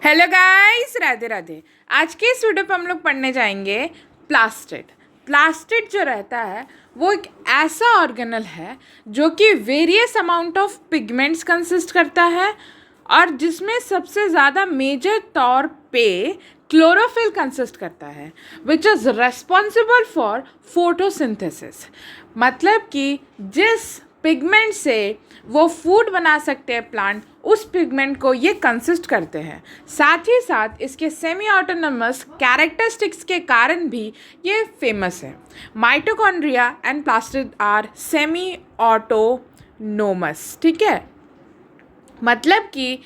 Hello guys, Radhe Radhe. आज के इस वीडियो पे हम लोग पढ़ने जाएंगे प्लास्टिड। प्लास्टिड जो रहता है वो एक ऐसा ऑर्गेनल है जो कि various amount of pigments consist करता है और जिसमें सबसे ज़्यादा मेजर तौर पे क्लोरोफिल कंसिस्ट करता है which is responsible for photosynthesis. मतलब कि जिस पिगमेंट से वो फूड बना सकते हैं प्लांट, उस पिगमेंट को ये कंसिस्ट करते हैं। साथ ही साथ इसके सेमी ऑटोनमस कैरेक्टरिस्टिक्स के कारण भी ये फेमस है। Mitochondria and plastid are semi autonomous. ठीक है, मतलब कि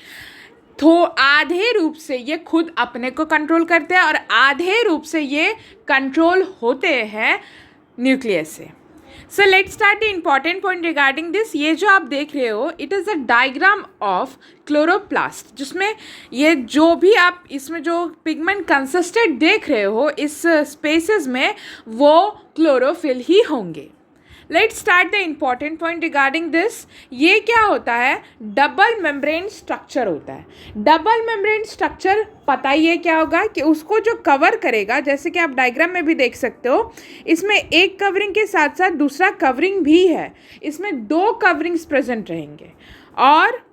आधे रूप से ये खुद अपने को कंट्रोल करते हैं और आधे रूप से ये कंट्रोल होते हैं न्यूक्लियस से। So let's start the important point regarding this. ये जो आप देख रहे हो it is a diagram of chloroplast, जिसमें ये जो भी आप इसमें जो पिगमेंट कंसिस्टेंट देख रहे हो इस स्पेसेस में वो क्लोरोफिल ही होंगे। Let's start the important point regarding this. ये क्या होता है? डबल मेम्ब्रेन स्ट्रक्चर होता है। डबल मेम्ब्रेन स्ट्रक्चर पता ही है क्या होगा कि उसको जो कवर करेगा, जैसे कि आप डायग्राम में भी देख सकते हो, इसमें एक कवरिंग के साथ साथ दूसरा कवरिंग भी है। इसमें दो कवरिंग्स प्रेजेंट रहेंगे और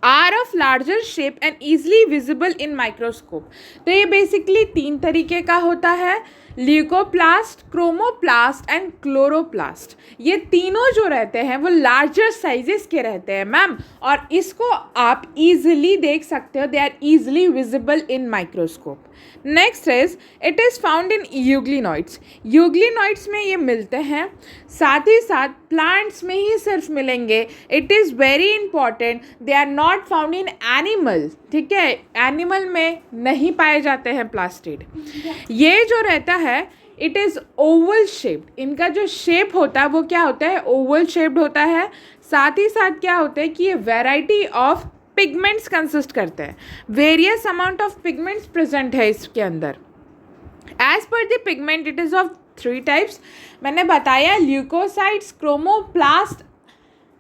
are of larger shape and easily visible in microscope. तो ये बेसिकली तीन तरीके का होता है, ल्यूकोप्लास्ट, क्रोमोप्लास्ट एंड क्लोरोप्लास्ट। ये तीनों जो रहते हैं वो लार्जर साइजेस के रहते हैं मैम, और इसको आप इजीली देख सकते हो, they are easily visible in microscope. Next is it is found in euglenoids. Euglenoids में ये मिलते हैं, साथ ही साथ प्लांट्स में ही सिर्फ मिलेंगे। It is very important, they are not found in animal. ठीक है, एनिमल में नहीं पाए जाते हैं प्लास्टिड। ये जो रहता है इट इज़ ओवल शेप्ड। इनका जो शेप होता है वो क्या होता है? ओवल शेप्ड होता है। साथ ही साथ क्या होता है कि ये वेराइटी ऑफ पिगमेंट्स कंसिस्ट करते हैं। Various amount of pigments present है इसके अंदर। As per the pigment it is of 3 types. मैंने बताया leucocytes, chromoplast,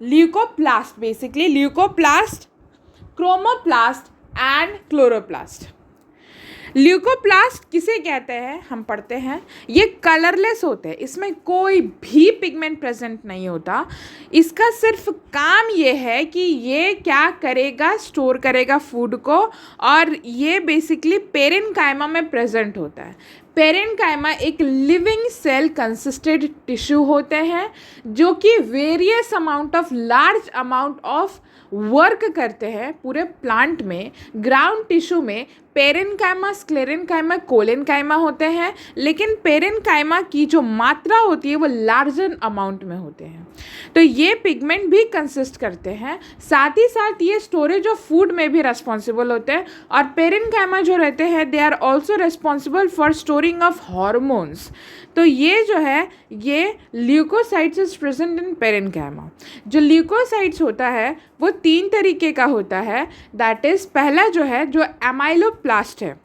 leucoplast, basically leucoplast, chromoplast and chloroplast. Leucoplast किसे कहते हैं हम पढ़ते हैं, ये कलरलेस होते हैं, इसमें कोई भी पिगमेंट प्रेजेंट नहीं होता। इसका सिर्फ काम ये है कि ये क्या करेगा, स्टोर करेगा फूड को, और ये बेसिकली पेरेन्काइमा में प्रेजेंट होता है। पेरेन्काइमा एक लिविंग सेल कंसिस्टेड टिश्यू होते हैं जो कि various amount of large amount of work करते हैं पूरे प्लांट में। ग्राउंड टिश्यू में पेरेन्काइमा, स्क्लेरेन्काइमा, कोलेन्काइमा होते हैं, लेकिन पेरेन्काइमा की जो मात्रा होती है वो लार्जर अमाउंट में होते हैं। तो ये पिगमेंट भी कंसिस्ट करते हैं। साथ ही साथ ये स्टोरेज ऑफ फूड में भी रिस्पॉन्सिबल होते हैं, और पेरेन्काइमा जो रहते हैं they are also responsible for storing of hormones. तो ये जो है ये leucocytes is present in parenchyma. जो ल्यूकोसाइट्स होता है वो 3 तरीके का होता है। दैट इज़ पहला जो है जो एमाइलोप्लास्ट है।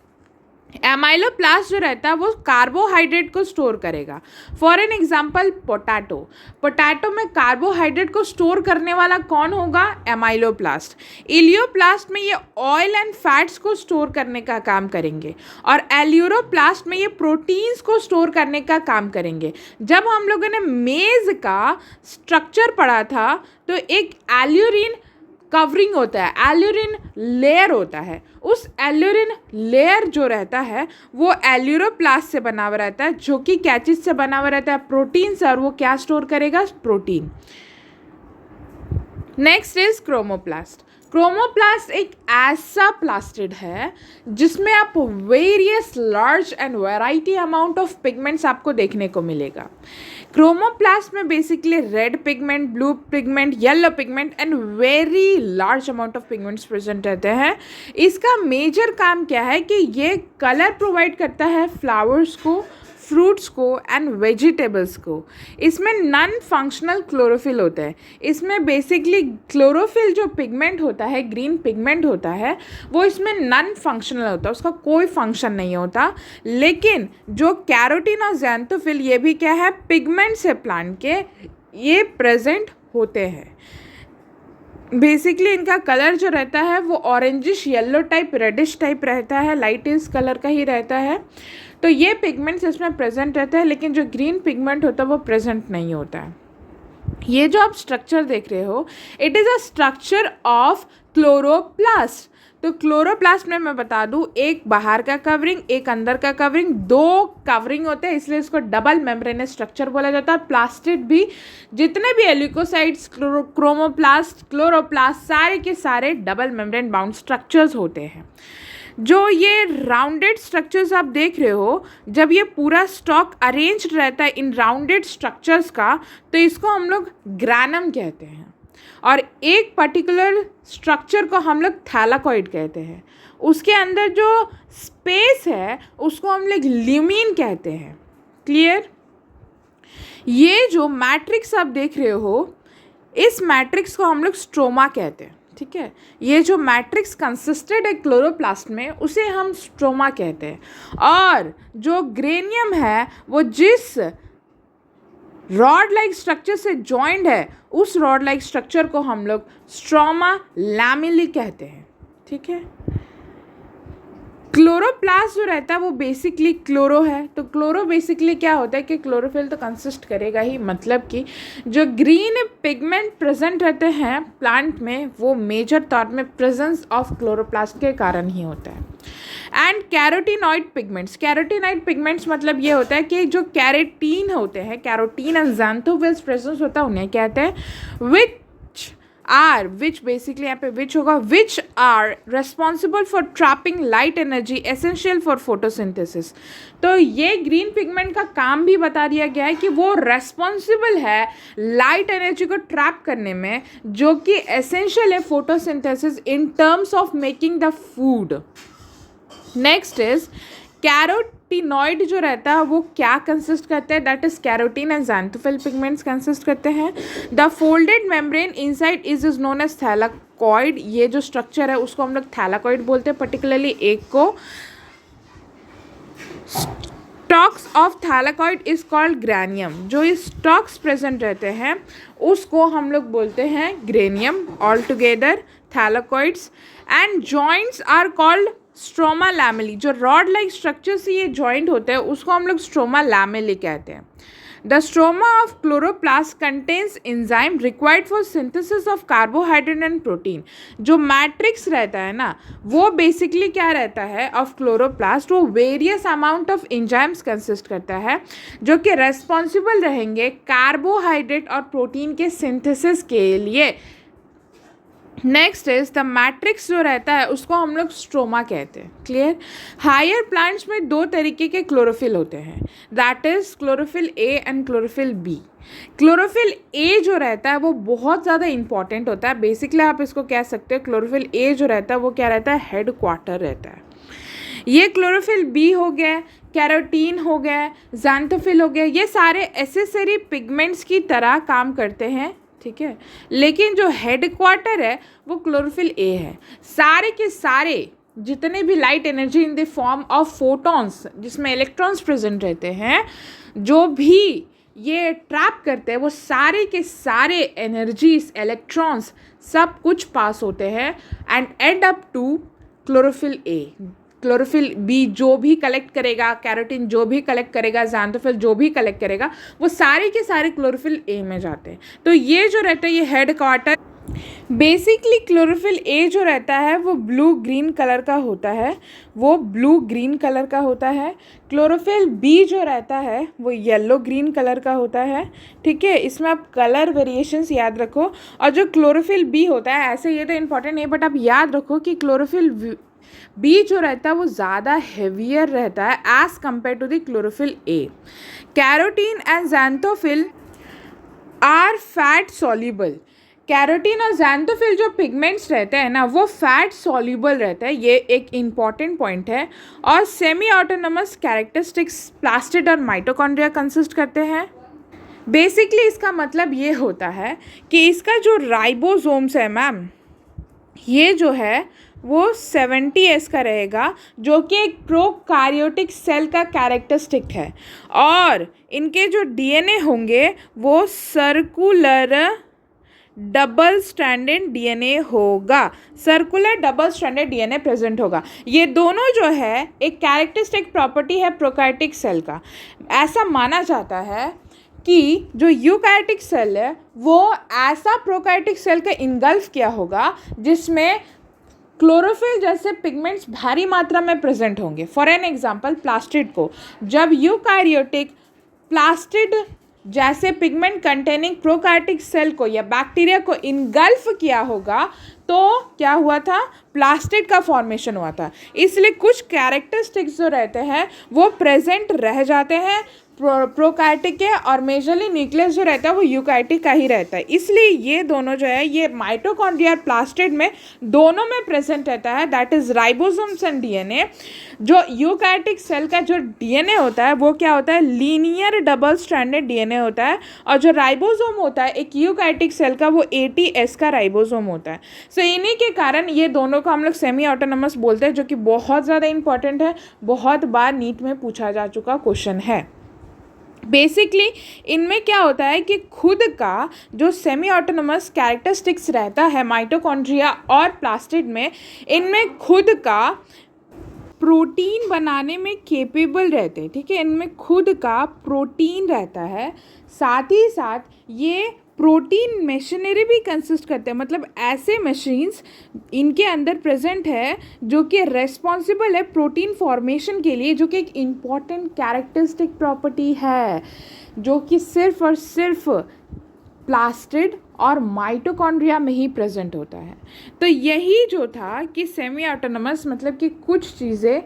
एमाइलोप्लास्ट जो रहता है वो कार्बोहाइड्रेट को स्टोर करेगा। For an example potato. Potato में कार्बोहाइड्रेट को स्टोर करने वाला कौन होगा? एमाइलोप्लास्ट। इलियोप्लास्ट में ये ऑयल एंड फैट्स को स्टोर करने का काम करेंगे, और एल्यूरोप्लास्ट में ये प्रोटीन्स को स्टोर करने का काम करेंगे। जब हम लोगों ने मेज का स्ट्रक्चर पढ़ा था तो एक एल्यूरिन कवरिंग होता है, एल्यूरिन लेयर होता है। उस एल्यूरिन लेयर जो रहता है वो एल्यूरोप्लास्ट से बना हुआ रहता है, जो कि क्या चीज़ से बना हुआ रहता है? प्रोटीन से, और वो क्या स्टोर करेगा? Protein. Next is chromoplast. Chromoplast एक ऐसा प्लास्टिड है जिसमें आप various large and variety amount of pigments आपको देखने को मिलेगा। क्रोमोप्लास्ट में basically red pigment, blue pigment, yellow pigment and very large amount of pigments present रहते हैं। इसका मेजर काम क्या है कि ये कलर प्रोवाइड करता है फ्लावर्स को, फ्रूट्स को एंड वेजिटेबल्स को। इसमें नॉन फंक्शनल क्लोरोफिल होता है। इसमें बेसिकली क्लोरोफिल जो पिगमेंट होता है, ग्रीन पिगमेंट होता है, वो इसमें नॉन फंक्शनल होता है, उसका कोई फंक्शन नहीं होता। लेकिन जो कैरोटीन और ज़ैंथोफिल, ये भी क्या है? पिगमेंट्स है प्लांट के, ये प्रेजेंट होते हैं। बेसिकली इनका कलर जो रहता है वो orangish yellow type reddish type रहता है, लाइट इस कलर का ही रहता है। तो ये पिगमेंट्स इसमें प्रेजेंट रहता है, लेकिन जो ग्रीन पिगमेंट होता है वो प्रेजेंट नहीं होता है। ये जो आप स्ट्रक्चर देख रहे हो, it is a structure of chloroplast. तो क्लोरोप्लास्ट में मैं बता दूं, एक बाहर का कवरिंग, एक अंदर का कवरिंग, दो कवरिंग होते हैं, इसलिए इसको डबल मेम्ब्रेनस स्ट्रक्चर बोला जाता है। प्लास्टिड भी, जितने भी एल्यूकोसाइड्स, क्रोमोप्लास्ट, क्लोरोप्लास्ट, सारे के सारे डबल मेम्ब्रेन बाउंड स्ट्रक्चर्स होते हैं। जो ये राउंडेड स्ट्रक्चर्स आप देख रहे हो, जब ये पूरा स्टॉक अरेंज रहता है इन राउंडेड स्ट्रक्चर्स का, तो इसको हम लोग ग्रैनम कहते हैं। और एक पर्टिकुलर स्ट्रक्चर को हम लोग थैलाकॉइड कहते हैं। उसके अंदर जो स्पेस है उसको हम लोग ल्यूमिन कहते हैं। क्लियर? ये जो मैट्रिक्स आप देख रहे हो, इस मैट्रिक्स को हम लोग स्ट्रोमा कहते हैं। ठीक है, ये जो मैट्रिक्स कंसिस्टेड है क्लोरोप्लास्ट में, उसे हम स्ट्रोमा कहते हैं। और जो ग्रेनियम है वो जिस रॉड लाइक स्ट्रक्चर से जॉइंड है, उस रॉड लाइक स्ट्रक्चर को हम लोग स्ट्रोमा लैमेली कहते हैं। ठीक है, क्लोरोप्लास्ट जो रहता है वो बेसिकली क्लोरो है। तो क्लोरो बेसिकली क्या होता है कि क्लोरोफिल तो कंसिस्ट करेगा ही, मतलब कि जो ग्रीन पिगमेंट प्रेजेंट रहते हैं प्लांट में, वो मेजर तौर में प्रेजेंस ऑफ क्लोरोप्लास्ट के कारण ही होता है। And carotenoid pigments, carotenoid pigments मतलब ये होता है कि जो कैरेटीन होते हैं, कैरोटीन एंड ज़ैंथोफिल्स प्रेजेंस होता है, उन्हें कहते हैं विच बेसिकली यहाँ पे विच होगा, which are responsible for trapping light energy essential for photosynthesis. तो ये ग्रीन पिगमेंट का काम भी बता दिया गया है कि वो रेस्पॉन्सिबल है लाइट एनर्जी को ट्रैप करने में, जो कि एसेंशियल है photosynthesis in terms of making the food. Next is carotenoid जो रहता है वो क्या कंसिस्ट करते हैं, that is carotene and xanthophyll pigments consist करते हैं। The folded membrane inside is known as thylakoid. ये जो स्ट्रक्चर है उसको हम लोग थैलाकॉइड बोलते हैं, पर्टिकुलरली एक को। Stacks of thylakoid is called granum. जो ये स्टॉक्स प्रेजेंट रहते हैं उसको हम लोग बोलते हैं granum. All together thylakoids and joints are called stroma lamellae. जो रॉड लाइक स्ट्रक्चर से ये जॉइंट होते हैं उसको हम लोग स्ट्रोमा लैमेली कहते हैं। The stroma of chloroplast contains enzyme required for synthesis of carbohydrate and protein. जो मैट्रिक्स रहता है ना, वो बेसिकली क्या रहता है ऑफ क्लोरोप्लास्ट, वो various amount of enzymes consist करता है, जो कि रेस्पॉन्सिबल रहेंगे कार्बोहाइड्रेट और प्रोटीन के सिंथेसिस के लिए। नेक्स्ट इज द मैट्रिक्स जो रहता है उसको हम लोग स्ट्रोमा कहते हैं। क्लियर? हायर प्लांट्स में दो तरीके के क्लोरोफिल होते हैं, that is chlorophyll a and chlorophyll b. Chlorophyll a जो रहता है वो बहुत ज़्यादा इंपॉर्टेंट होता है। बेसिकली आप इसको कह सकते हो, क्लोरोफिल ए जो रहता है वो क्या रहता है, हेड क्वार्टर रहता है। ये क्लोरोफिल बी हो गया, कैरोटीन हो गया, ज़ैंथोफिल हो गया, ये सारे एसेसरी पिगमेंट्स की तरह काम करते हैं। ठीक है, लेकिन जो हेड क्वार्टर है वो क्लोरोफिल ए है। सारे के सारे जितने भी light energy in the form of photons, जिसमें इलेक्ट्रॉन्स प्रेजेंट रहते हैं, जो भी ये ट्रैप करते हैं, वो सारे के सारे एनर्जीज, इलेक्ट्रॉन्स सब कुछ पास होते हैं and end up to chlorophyll A. Chlorophyll B जो भी कलेक्ट करेगा, कैरोटीन जो भी कलेक्ट करेगा, ज़ैंथोफिल जो भी कलेक्ट करेगा, वो सारे के सारे क्लोरोफिल ए में जाते हैं। तो ये जो रहता है ये head quarter. Basically chlorophyll a जो रहता है वो ब्लू ग्रीन कलर का होता है, वो ब्लू ग्रीन कलर का होता है। क्लोरोफिल बी जो रहता है वो येलो ग्रीन कलर का होता है। ठीक है, इसमें आप कलर वेरिएशंस याद रखो। और जो क्लोरोफिल बी होता है, ऐसे ये तो इंपॉर्टेंट नहीं, बट आप याद रखो कि क्लोरोफिल बी जो रहता है वो ज़्यादा हेवियर रहता है as compare to the chlorophyll A. Carotene and xanthophyll are fat soluble. Carotene और ज़ैंथोफिल जो पिगमेंट्स रहते हैं ना, वो फैट सॉल्युबल रहता है, ये एक इम्पॉर्टेंट पॉइंट है। और सेमी ऑटोनमस कैरेक्टरिस्टिक्स प्लास्टिड और माइटोकॉन्ड्रिया कंसिस्ट करते हैं। बेसिकली इसका मतलब ये होता है कि इसका जो राइबोसोम्स है मैम, ये जो है वो 70S का रहेगा, जो कि एक प्रोकार्योटिक सेल का कैरेक्टरिस्टिक है। और इनके जो DNA होंगे वो सर्कुलर डबल स्ट्रैंडेड डीएनए होगा, circular double stranded DNA present होगा। ये दोनों जो है एक कैरेक्टरिस्टिक प्रॉपर्टी है प्रोकैरियोटिक सेल का। ऐसा माना जाता है कि जो यूकैरियोटिक सेल है वो ऐसा प्रोकैरियोटिक सेल का इनगल्फ किया होगा जिसमें क्लोरोफिल जैसे पिगमेंट्स भारी मात्रा में प्रेजेंट होंगे। फॉर एन एग्जांपल प्लास्टिड को जब यूकैरियोटिक प्लास्टिड जैसे पिगमेंट कंटेनिंग प्रोकैरियोटिक सेल को या बैक्टीरिया को इनगल्फ किया होगा तो क्या हुआ था, प्लास्टिड का फॉर्मेशन हुआ था। इसलिए कुछ कैरेक्टरिस्टिक्स जो रहते हैं वो प्रेजेंट रह जाते हैं प्रोकैरियोटिक के, और मेजरली न्यूक्लियस जो रहता है वो यूकैरियोटिक का ही रहता है। इसलिए ये दोनों जो है ये माइटोकॉन्ड्रिया और प्लास्टिड में दोनों में प्रेजेंट रहता है, that is ribosomes and DNA. जो यूकैरियोटिक सेल का जो डीएनए होता है वो क्या होता है, लीनियर डबल स्ट्रैंडेड डीएनए होता है, और जो राइबोसोम होता है एक यूकैरियोटिक सेल का वो ATS का राइबोसोम होता है। सो इन्हीं के कारण ये दोनों को हम लोग सेमी ऑटोनोमस बोलते हैं, जो कि बहुत ज़्यादा इंपॉर्टेंट है, बहुत बार नीट में पूछा जा चुका क्वेश्चन है। बेसिकली इनमें क्या होता है कि खुद का जो सेमी ऑटोनोमस कैरेक्टरिस्टिक्स रहता है माइटोकॉन्ड्रिया और प्लास्टिड में, इनमें खुद का प्रोटीन बनाने में केपेबल रहते हैं, ठीक है, इनमें खुद का प्रोटीन रहता है, साथ ही साथ ये प्रोटीन मशीनरी भी कंसिस्ट करते हैं, मतलब ऐसे मशीन्स इनके अंदर प्रेजेंट है जो कि रेस्पॉन्सिबल है प्रोटीन फॉर्मेशन के लिए, जो कि एक इम्पॉर्टेंट कैरेक्टरिस्टिक प्रॉपर्टी है जो कि सिर्फ और सिर्फ प्लास्टिड और माइटोकॉन्ड्रिया में ही प्रेजेंट होता है। तो यही जो था कि सेमी ऑटोनोमस मतलब कि कुछ चीज़ें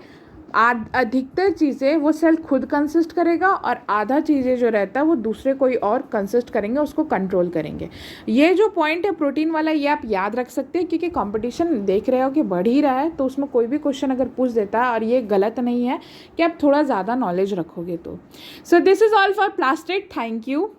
अधिकतर चीज़ें वो सेल खुद कंसिस्ट करेगा और आधा चीज़ें जो रहता है वो दूसरे कोई और कंसिस्ट करेंगे, उसको कंट्रोल करेंगे। ये जो पॉइंट है प्रोटीन वाला ये आप याद रख सकते हैं, क्योंकि कंपटीशन देख रहे हो कि बढ़ ही रहा है, तो उसमें कोई भी क्वेश्चन अगर पूछ देता है और ये गलत नहीं है कि आप थोड़ा ज़्यादा नॉलेज रखोगे तो। So this is all for plastid. Thank you.